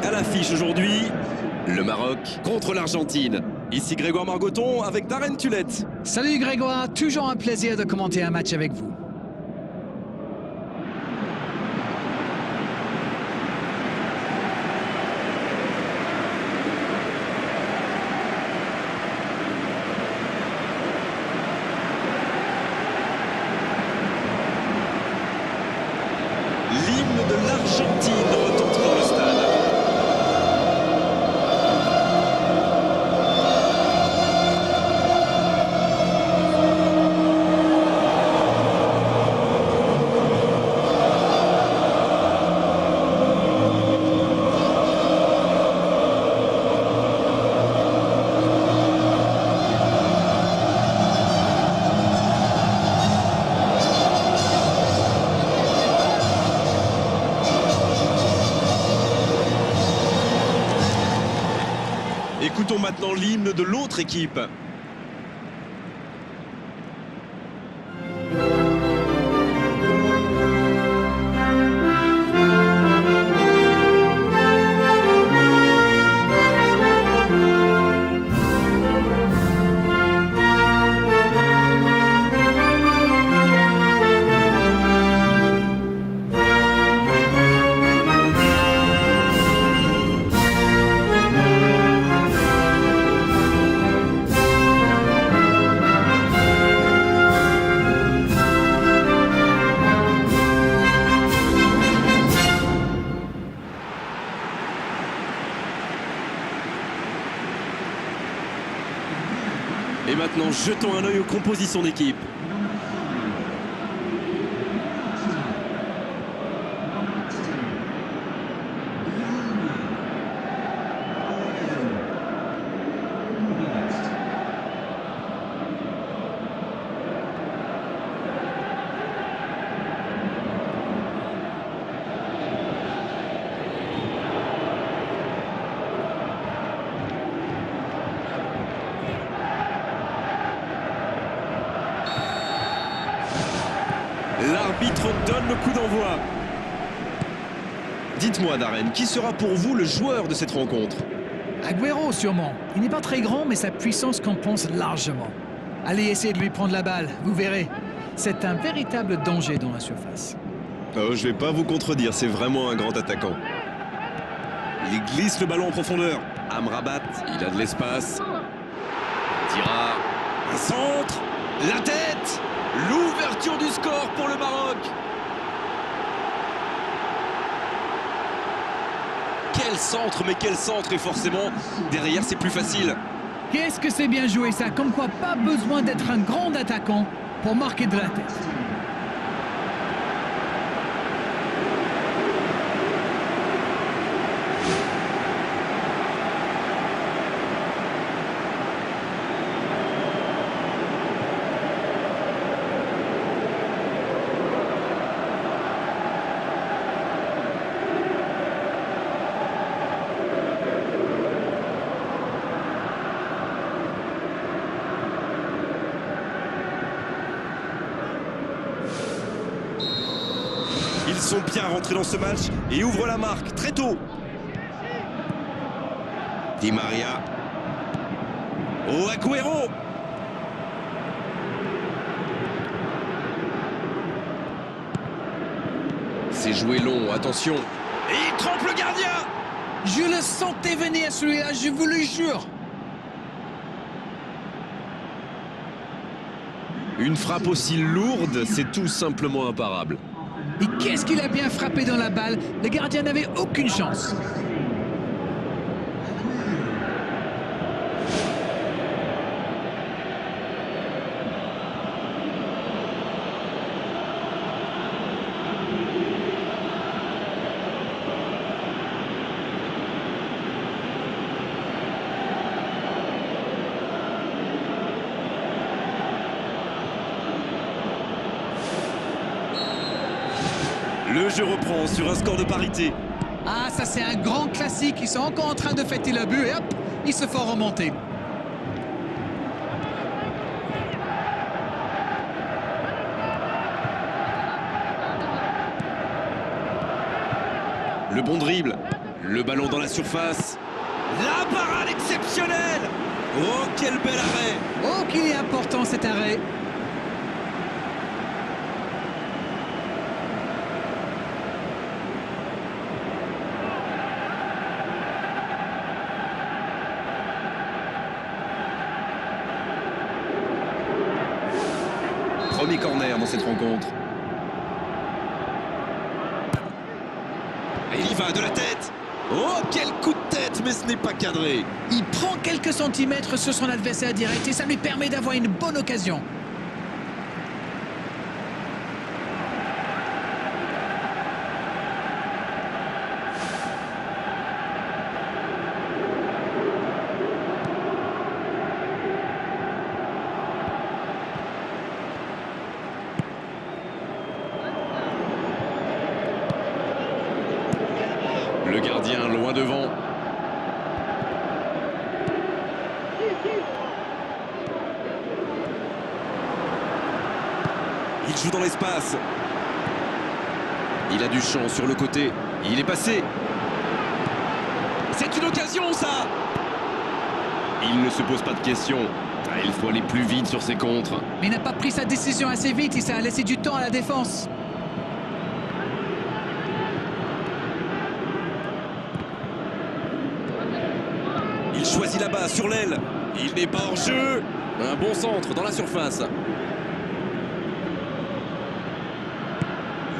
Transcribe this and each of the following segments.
À l'affiche aujourd'hui, le Maroc contre l'Argentine. Ici Grégoire Margoton avec Darren Tulette. Salut Grégoire, toujours un plaisir de commenter un match avec vous. L'hymne de l'Argentine retentit dans le stade. Écoutons maintenant l'hymne de l'autre équipe. Et maintenant, jetons un œil aux compositions d'équipe. L'arbitre donne le coup d'envoi. Dites-moi, Darren, qui sera pour vous le joueur de cette rencontre? Agüero sûrement. Il n'est pas très grand, mais sa puissance compense largement. Allez essayer de lui prendre la balle, vous verrez. C'est un véritable danger dans la surface. Oh, je vais pas vous contredire, c'est vraiment un grand attaquant. Il glisse le ballon en profondeur. Amrabat, il a de l'espace. Tira. Un centre. La tête. L'ouverture du score pour le Maroc. Quel centre, mais quel centre. Et forcément, derrière, c'est plus facile. Qu'est-ce que c'est bien joué ça, comme quoi pas besoin d'être un grand attaquant pour marquer de la tête. Ils sont bien rentrés dans ce match et ouvrent la marque très tôt. Di Maria. Oh, Agüero. C'est joué long, attention. Et il trompe le gardien. Je le sentais venir celui-là, je vous le jure. Une frappe aussi lourde, c'est tout simplement imparable. Et qu'est-ce qu'il a bien frappé dans la balle? Le gardien n'avait aucune chance. Le jeu reprend sur un score de parité. Ah, ça c'est un grand classique. Ils sont encore en train de fêter le but et hop, ils se font remonter. Le bon dribble. Le ballon dans la surface. La parade exceptionnelle. Oh, quel bel arrêt. Oh, qu'il est important cet arrêt. Premier corner dans cette rencontre. Et il y va de la tête. Oh, quel coup de tête, mais ce n'est pas cadré. Il prend quelques centimètres sur son adversaire direct et ça lui permet d'avoir une bonne occasion. Le gardien loin devant. Il joue dans l'espace. Il a du champ sur le côté. Il est passé. C'est une occasion, ça. Il ne se pose pas de questions. Ah, il faut aller plus vite sur ses contres. Mais il n'a pas pris sa décision assez vite et ça a laissé du temps à la défense. Il choisit là-bas, sur l'aile. Il n'est pas hors jeu. Un bon centre dans la surface.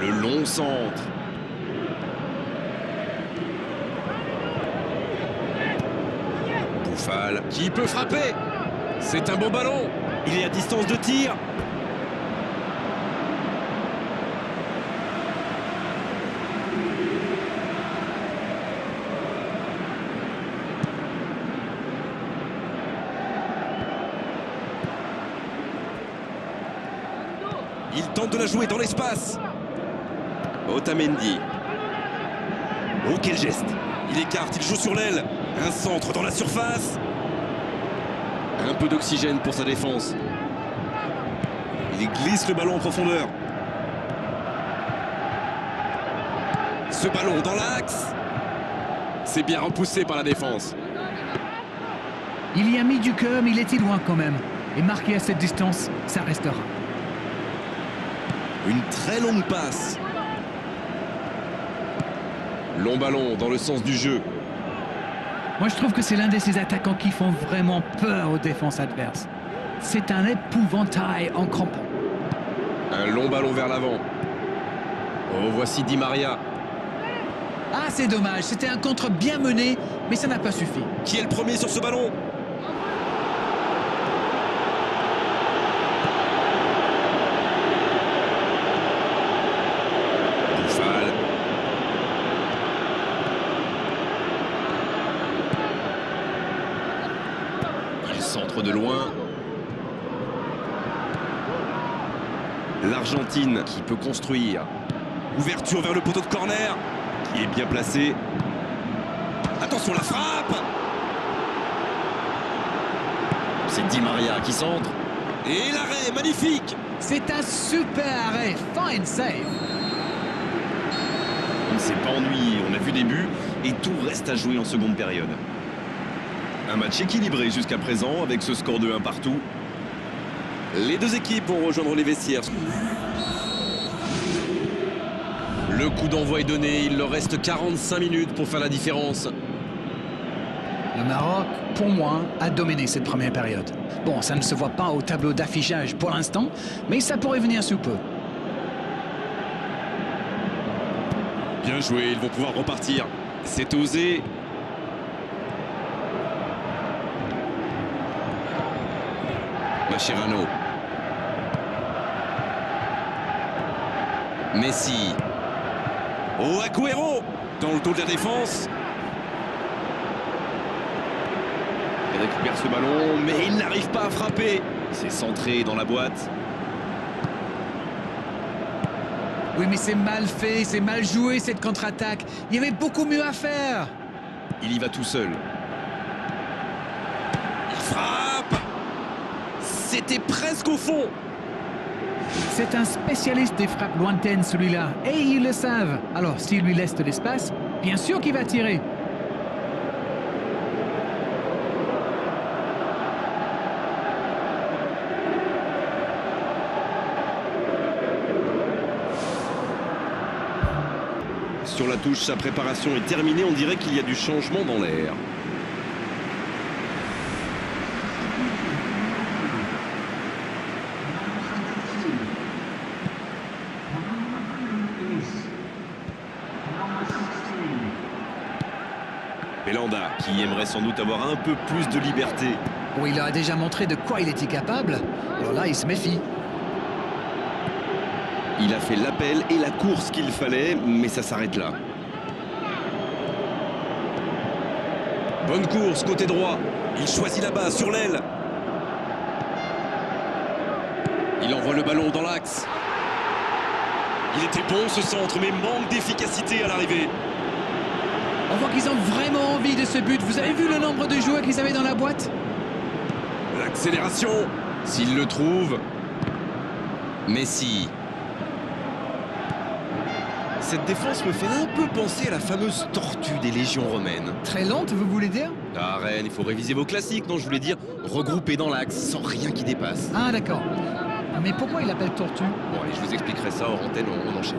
Le long centre. Bouffal qui peut frapper. C'est un beau ballon. Il est à distance de tir. Il tente de la jouer dans l'espace. Otamendi. Oh, quel geste. Il écarte, il joue sur l'aile. Un centre dans la surface. Un peu d'oxygène pour sa défense. Il glisse le ballon en profondeur. Ce ballon dans l'axe. C'est bien repoussé par la défense. Il y a mis du cœur, mais il était loin quand même. Et marqué à cette distance, ça restera. Une très longue passe. Long ballon dans le sens du jeu. Moi, je trouve que c'est l'un de ces attaquants qui font vraiment peur aux défenses adverses. C'est un épouvantail en crampon. Un long ballon vers l'avant. Oh, voici Di Maria. Ah, c'est dommage. C'était un contre bien mené, mais ça n'a pas suffi. Qui est le premier sur ce ballon? Bouffal. Il centre de loin. L'Argentine qui peut construire. Ouverture vers le poteau de corner. Qui est bien placé. Attention, la frappe. C'est Di Maria qui centre. Et l'arrêt, magnifique. C'est un super arrêt. Fine save. On ne s'est pas ennuyé, on a vu des buts et tout reste à jouer en seconde période. Un match équilibré jusqu'à présent avec ce score de 1 partout. Les deux équipes vont rejoindre les vestiaires. Le coup d'envoi est donné, il leur reste 45 minutes pour faire la différence. Le Maroc, pour moi, a dominé cette première période. Bon, ça ne se voit pas au tableau d'affichage pour l'instant, mais ça pourrait venir sous peu. Bien joué, ils vont pouvoir repartir. C'est osé. Mascherano. Messi. Oh, Agüero dans le dos de la défense. Il récupère ce ballon, mais il n'arrive pas à frapper. C'est centré dans la boîte. Oui, mais c'est mal fait, c'est mal joué cette contre-attaque. Il y avait beaucoup mieux à faire. Il y va tout seul. Il frappe. C'était presque au fond. C'est un spécialiste des frappes lointaines, celui-là. Et ils le savent. Alors, s'il lui laisse de l'espace, bien sûr qu'il va tirer. sur la touche, sa préparation est terminée. On dirait qu'il y a du changement dans l'air. Belhanda, qui aimerait sans doute avoir un peu plus de liberté. Bon, il a déjà montré de quoi il était capable. Alors là, il se méfie. Il a fait l'appel et la course qu'il fallait, mais ça s'arrête là. Bonne course, côté droit. Il choisit là-bas, sur l'aile. Il envoie le ballon dans l'axe. Il était bon ce centre, mais manque d'efficacité à l'arrivée. On voit qu'ils ont vraiment envie de ce but. Vous avez vu le nombre de joueurs qu'ils avaient dans la boîte? L'accélération, s'il le trouve. Messi. Cette défense me fait un peu penser à la fameuse tortue des légions romaines. Très lente, vous voulez dire? Ah, Rennes, il faut réviser vos classiques. Non, je voulais dire regrouper dans l'axe, sans rien qui dépasse. Ah, d'accord. Mais pourquoi il l'appelle tortue? Bon, allez, je vous expliquerai ça hors antenne, on enchaîne.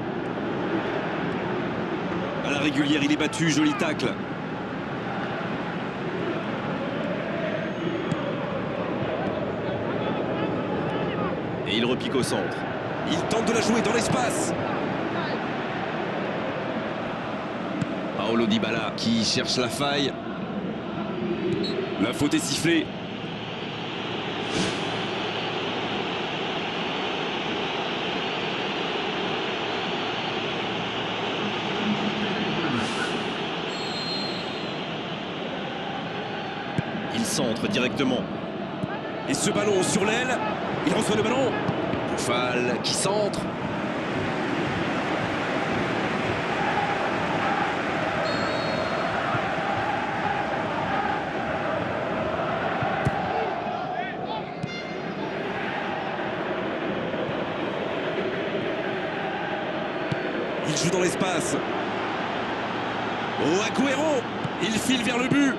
À la régulière, il est battu, joli tacle. Et il repique au centre. Il tente de la jouer dans l'espace. Paulo Dybala qui cherche la faille. La faute est sifflée. Il centre directement. Et ce ballon sur l'aile. Il reçoit le ballon. Boufal qui centre. Il joue dans l'espace. Oh, Agüero. Il file vers le but.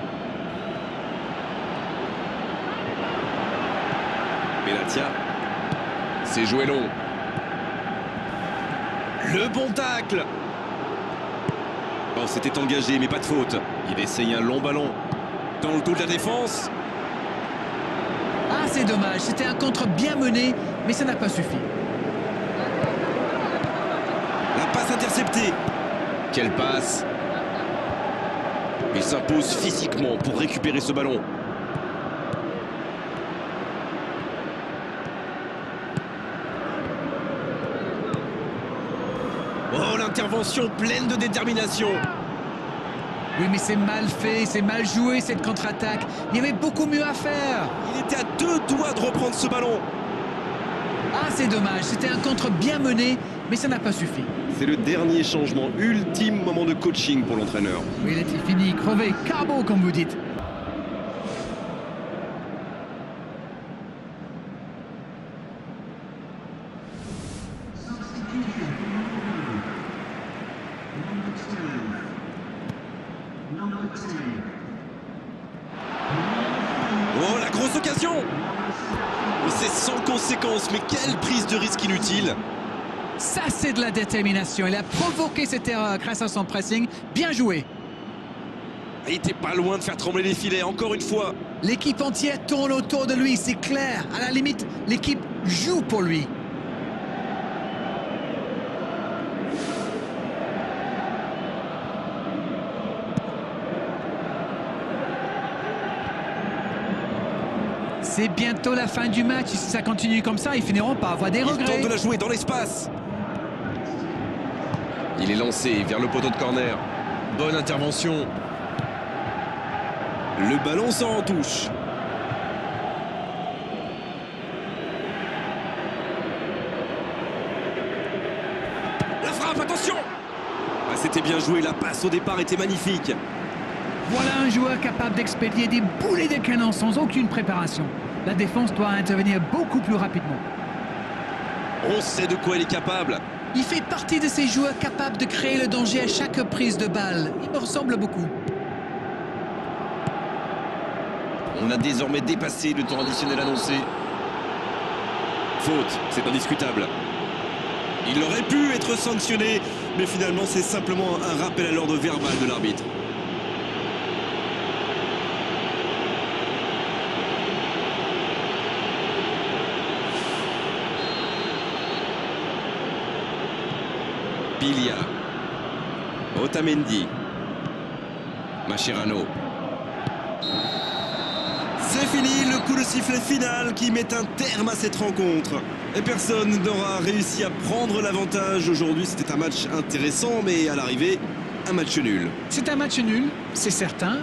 Benatia. C'est joué long. Le bon tacle. Oh, c'était engagé, mais pas de faute. Il essaye un long ballon. Dans le dos de la défense. Ah, c'est dommage. C'était un contre bien mené, mais ça n'a pas suffi. La passe interceptée. Quelle passe. Il s'impose physiquement pour récupérer ce ballon. Oh, l'intervention pleine de détermination. Oui, mais c'est mal fait, c'est mal joué cette contre-attaque. Il y avait beaucoup mieux à faire. Il était à deux doigts de reprendre ce ballon. Ah, c'est dommage. C'était un contre bien mené, mais ça n'a pas suffi. C'est le dernier changement, ultime moment de coaching pour l'entraîneur. Oui, il était fini, crevé, carbo, comme vous dites. Oh, la grosse occasion. C'est sans conséquence, mais quelle prise de risque inutile. Ça, c'est de la détermination. Il a provoqué cette erreur grâce à son pressing. Bien joué. Il était pas loin de faire trembler les filets, encore une fois. L'équipe entière tourne autour de lui, c'est clair. À la limite, l'équipe joue pour lui. C'est bientôt la fin du match. Si ça continue comme ça, ils finiront par avoir des regrets. Il tente de la jouer dans l'espace. Il est lancé vers le poteau de corner. Bonne intervention. Le ballon sort en touche. La frappe, attention. Ah, c'était bien joué, la passe au départ était magnifique. Voilà un joueur capable d'expédier des boulets de canon sans aucune préparation. La défense doit intervenir beaucoup plus rapidement. On sait de quoi il est capable. Il fait partie de ces joueurs capables de créer le danger à chaque prise de balle. Il me ressemble beaucoup. On a désormais dépassé le temps additionnel annoncé. Faute, c'est indiscutable. Il aurait pu être sanctionné, Mais finalement, c'est simplement un rappel à l'ordre verbal de l'arbitre. Biglia. Otamendi. Mascherano. C'est fini, le coup de sifflet final qui met un terme à cette rencontre. Et personne n'aura réussi à prendre l'avantage. Aujourd'hui, c'était un match intéressant, mais à l'arrivée, un match nul. C'est un match nul, c'est certain,